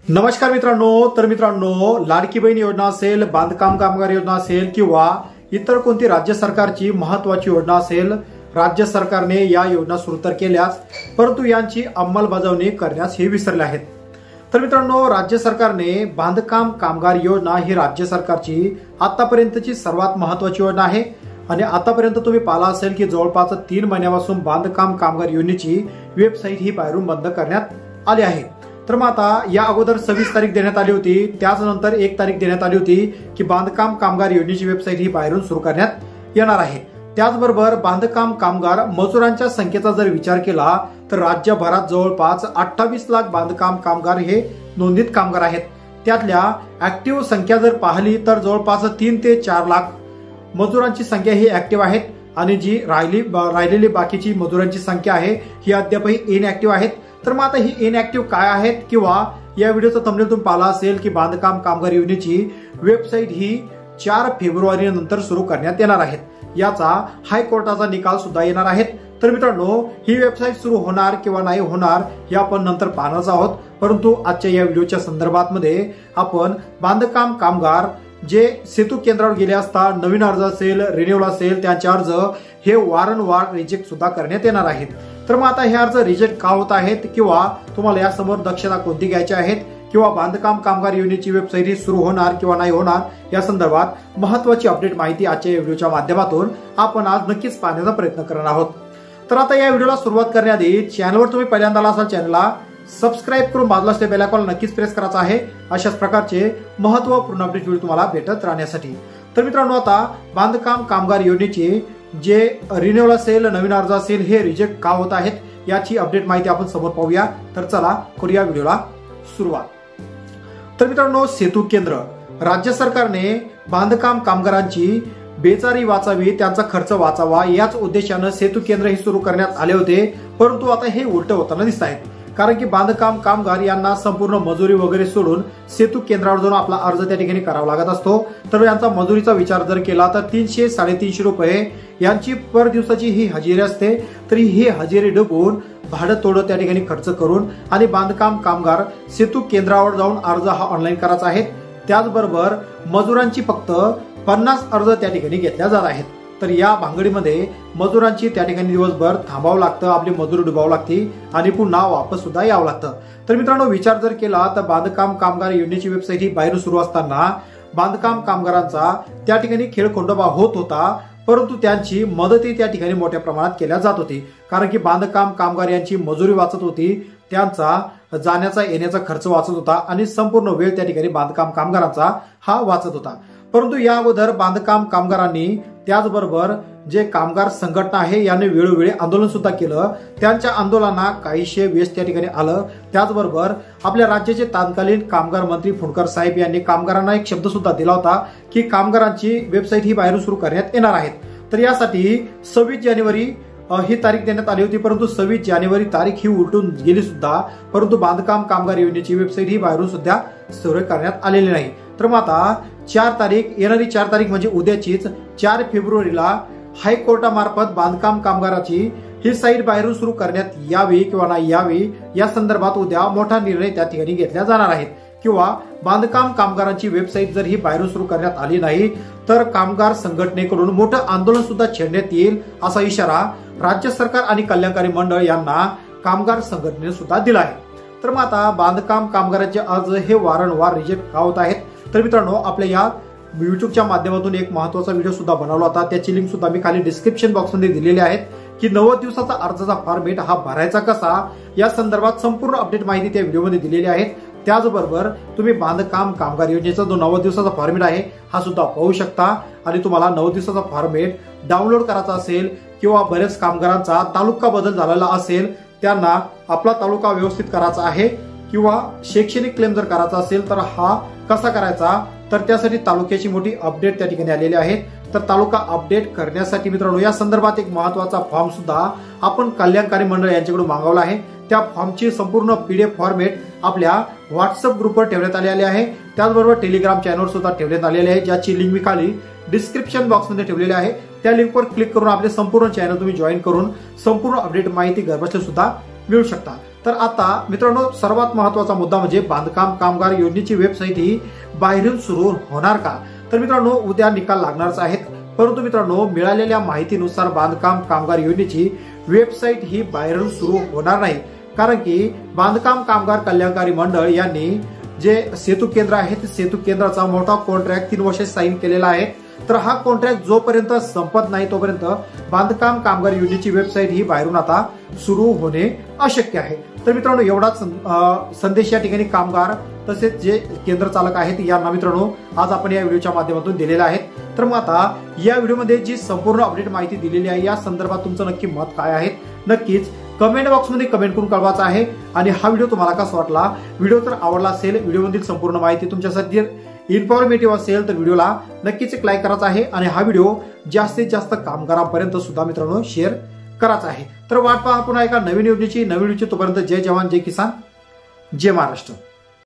नमस्कार मित्रांनो, लाडकी बहीण योजना असेल, बांधकाम कामगार योजना असेल किंवा इतर कोणती राज्य सरकारची महत्वाची योजना असेल, राज्य सरकारने या योजना सुरू तर केल्याच, परंतु यांची अंमलबजावणी करण्यास हे विसरले आहेत। तर मित्रांनो, राज्य सरकारने बांधकाम कामगार योजना ही राज्य सरकारची आतापर्यंतची सर्वात महत्वाची योजना आहे आणि आतापर्यंत तुम्ही पाहिला असेल की जवळपास 3 महिन्यापासून बांधकाम कामगार योजनेची वेबसाईट ही बाहेरून बंद करण्यात आली आहे। तर मग आता या अगोदर 26 तारीख देण्यात आली होती, त्याच नंतर 1 तारीख देण्यात आली होती की बांधकाम कामगार योजनेची वेबसाईट ही बाहेरून सुरू करण्यात येणार आहे। त्याचबरोबर बांधकाम कामगार मजुरांच्या संख्येचा जर विचार केला तर राज्यभरात जवळपास 28 लाख बांधकाम कामगार हे नोंदणीत कामगार आहेत। त्यातल्या ऍक्टिव्ह संख्या जर पाहिली तर जवळपास 3 ते 4 लाख मजुरांची संख्या ही ऍक्टिव्ह आहेत आणि जी राहिलेली बाकीची मजुरांची संख्या आहे ही अद्यापही इनऍक्टिव्ह आहेत। तर मग आता ही इनऍक्टिव्ह काय आहेत किंवा या व्हिडिओचा थंबनेल तुम्ही पाहिला असेल की बांधकाम कामगार योजनेची वेबसाईट ही 4 फेब्रुवारी नंतर सुरू करण्यात येणार आहेत, याचा हायकोर्टाचा निकाल सुद्धा येणार आहे। तर मित्रांनो, ही वेबसाईट सुरू होणार किंवा नाही होणार हे आपण नंतर पाहणार आहोत, परंतु आजच्या या व्हिडिओच्या संदर्भात मध्ये आपण बांधकाम कामगार जे सेतू केंद्रावर गेले असता नवीन अर्ज असेल, रिन्युअल असेल, त्यांचे अर्ज हे वारंवार रिजेक्ट सुद्धा करण्यात येणार आहेत। तर मग आता हे अर्ज रिजेक्ट का होत आहेत किंवा तुम्हाला यासमोर दक्षता कोणती घ्यायची आहेत किंवा बांधकाम कामगार योजनेची वेबसाईट ही सुरू होणार किंवा नाही होणार या संदर्भात महत्वाची अपडेट माहिती आजच्या व्हिडिओच्या माध्यमातून आपण आज नक्कीच पाहण्याचा प्रयत्न करणार आहोत। तर आता या व्हिडिओला सुरुवात करण्याआधी चॅनलवर तुम्ही पहिल्यांदा आला असाल चॅनलला सबस्क्राईब करून बाजूला असलेल्या बेल आयकॉनला नक्कीच प्रेस करायचा आहे, अशाच प्रकारचे महत्त्वपूर्ण अपडेट व्हिडिओ तुम्हाला भेटत राहण्यासाठी। तर मित्रांनो, आता बांधकाम कामगार योजनेचे जे रिन्युअल असेल, नवीन अर्ज असेल हे रिजेक्ट का होत आहेत याची अपडेट माहिती आपण समोर पाहूया। तर चला करूया व्हिडिओला सुरुवात। तर मित्रांनो, सेतू केंद्र राज्य सरकारने बांधकाम कामगारांची बेजारी वाचावी, त्यांचा खर्च वाचावा याच उद्देशाने सेतू केंद्र हे सुरू करण्यात आले होते, परंतु आता हे उलट होताना दिसत आहेत। कारण की बांधकाम कामगार यांना संपूर्ण मजुरी वगैरे सोडून सेतू केंद्रावर जाऊन आपला अर्ज त्या ठिकाणी करावा लागत असतो। तर यांचा मजुरीचा विचार जर केला तर 300-350 रुपये यांची पर दिवसाची ही हजेरी असते। तरी ही हजेरी डबून भाडं तोडं त्या ठिकाणी खर्च करून आणि बांधकाम कामगार सेतू केंद्रावर जाऊन अर्ज हा ऑनलाईन करायचा आहे। त्याचबरोबर मजुरांची फक्त 50 अर्ज त्या ठिकाणी घेतल्या जात आहेत। तर या भांगडीमध्ये मजुरांची त्या ठिकाणी दिवसभर थांबावं लागतं, आपली मजुरी डुबावं लागते आणि पुन्हा वापस सुद्धा यावं लागतं। तर मित्रांनो, विचार जर केला तर बांधकाम कामगार योजनेची वेबसाईट ही बाहेर सुरू असताना बांधकाम कामगारांचा त्या ठिकाणी खेळखंडोबा होत होता, परंतु त्यांची मदतही त्या ठिकाणी मोठ्या प्रमाणात केल्या जात होती। कारण की बांधकाम कामगार यांची मजुरी वाचत होती, त्यांचा जाण्याचा येण्याचा खर्च वाचत होता आणि संपूर्ण वेळ त्या ठिकाणी बांधकाम कामगारांचा हा वाचत होता। परंतु या अगोदर बांधकाम कामगारांनी त्याचबरोबर जे कामगार संघटना आहे यांनी वेळोवेळी आंदोलन सुद्धा केलं, त्यांच्या आंदोलनाला काहीशे वेश त्या ठिकाणी आलं। त्याचबरोबर आपल्या राज्याचे तत्कालीन कामगार मंत्री फुंडकर साहेब यांनी कामगारांना एक शब्द सुद्धा दिला होता की कामगारांची वेबसाईट ही बाहेरून सुरू करण्यात येणार आहे। तर यासाठी 26 जानेवारी ही तारीख देण्यात आली होती, परंतु 26 जानेवारी तारीख ही उलटून गेली सुद्धा, परंतु बांधकाम कामगार योजनेची वेबसाईट ही बाहेरून सुद्धा सुरू करण्यात आलेली नाही। तर मग आता 4 तारीख, येणारी 4 तारीख म्हणजे उद्याचीच 4 फेब्रुवारीला हायकोर्टामार्फत बांधकाम कामगाराची ही साईट बाहेरून सुरू करण्यात यावी किंवा नाही यावी या संदर्भात उद्या मोठा निर्णय त्या ठिकाणी घेतला जाणार आहे। किंवा बांधकाम कामगारांची वेबसाईट जर ही बाहेरून सुरू करण्यात आली नाही तर कामगार संघटनेकडून मोठं आंदोलन सुद्धा छेडण्यात येईल, असा इशारा राज्य सरकार आणि कल्याणकारी मंडळ यांना कामगार संघटनेने सुद्धा दिला आहे। तर मग आता बांधकाम कामगारांचे अर्ज हे वारंवार रिजेक्ट का होत आहेत? तर मित्रांनो, आपल्या या युट्यूबच्या माध्यमातून एक महत्वाचा व्हिडिओ सुद्धा बनवला होता, त्याची लिंक सुद्धा मी खाली डिस्क्रिप्शन बॉक्समध्ये दिलेली आहे की 90 दिवसाचा अर्जाचा फॉर्मेट हा भरायचा कसा या संदर्भात संपूर्ण अपडेट माहिती त्या व्हिडिओमध्ये दिलेली आहे। त्याचबरोबर तुम्ही बांधकाम कामगार योजनेचा जो 90 दिवसाचा फॉर्मेट आहे हा सुद्धा पाहू शकता आणि तुम्हाला 90 दिवसाचा फॉर्मेट डाउनलोड करायचा असेल किंवा बरेच कामगारांचा तालुका बदल झालेला असेल, त्यांना आपला तालुका व्यवस्थित करायचा आहे किंवा शैक्षणिक क्लेम जर करायचा असेल तर हा कसा करायचा, तर त्यासाठी तालुक्याची मोठी अपडेट त्या ठिकाणी आलेली आहे। तर तालुका अपडेट करण्यासाठी मित्रांनो या संदर्भात एक महत्वाचा फॉर्म सुद्धा आपण कल्याणकारी मंडळ यांच्याकडून मागवला आहे। त्या फॉर्मची संपूर्ण PDF फॉर्मेट आपल्या व्हॉट्सअप ग्रुपवर ठेवण्यात आलेले आहे। त्याचबरोबर टेलिग्राम चॅनलवर सुद्धा ठेवण्यात आलेले आहे, ज्याची लिंक मी खाली डिस्क्रिप्शन बॉक्समध्ये ठेवलेली आहे। त्या लिंकवर क्लिक करून आपले संपूर्ण चॅनल तुम्ही जॉईन करून संपूर्ण अपडेट माहिती घरबसल्या सुद्धा मिळू शकता। तर आता मित्रांनो सर्वात महत्वाचा मुद्दा म्हणजे बांधकाम कामगार योजनेची वेबसाईट ही बाहेरून सुरू होणार का? तर मित्रांनो उद्या निकाल लागणारच आहेत, परंतु मित्रांनो मिळालेल्या माहितीनुसार बांधकाम कामगार योजनेची वेबसाईट ही बाहेरून सुरू होणार नाही, कारण की बांधकाम कामगार कल्याणकारी मंडळ यांनी जे सेतू केंद्र आहे ते सेतू केंद्राचा मोठा कॉन्ट्रॅक्ट 3 वर्षे साईन केलेला आहे। तर हा कॉन्ट्रॅक्ट जोपर्यंत संपत नाही तोपर्यंत बांधकाम कामगार योजनेची वेबसाईट ही बाहेरून आता सुरू होणे अशक्य आहे। तर मित्रांनो एवढाच संदेश या ठिकाणी कामगार तसेच जे केंद्र चालक आहेत यांना मित्रांनो आज आपण या व्हिडिओच्या माध्यमातून दिलेले आहेत। तर मग आता या व्हिडिओमध्ये जी संपूर्ण अपडेट माहिती दिलेली आहे या संदर्भात तुमचं नक्की मत काय आहे नक्कीच कमेंट बॉक्समध्ये कमेंट करून कळवायचं आहे। आणि हा व्हिडिओ तुम्हाला कसा वाटला, व्हिडिओ जर आवडला असेल, व्हिडिओमधील संपूर्ण माहिती तुमच्यासाठी इन्फॉर्मेटिव्ह असेल तर व्हिडिओला नक्कीच एक लाईक करायचा आहे आणि हा व्हिडिओ जास्तीत जास्त कामगारांपर्यंत सुद्धा मित्रांनो शेअर करायचा आहे। तर वाट पहा पुन्हा एका नवीन योजनेची, नवीन व्हिडिओची। तोपर्यंत जय जवान जय किसान जय महाराष्ट्र।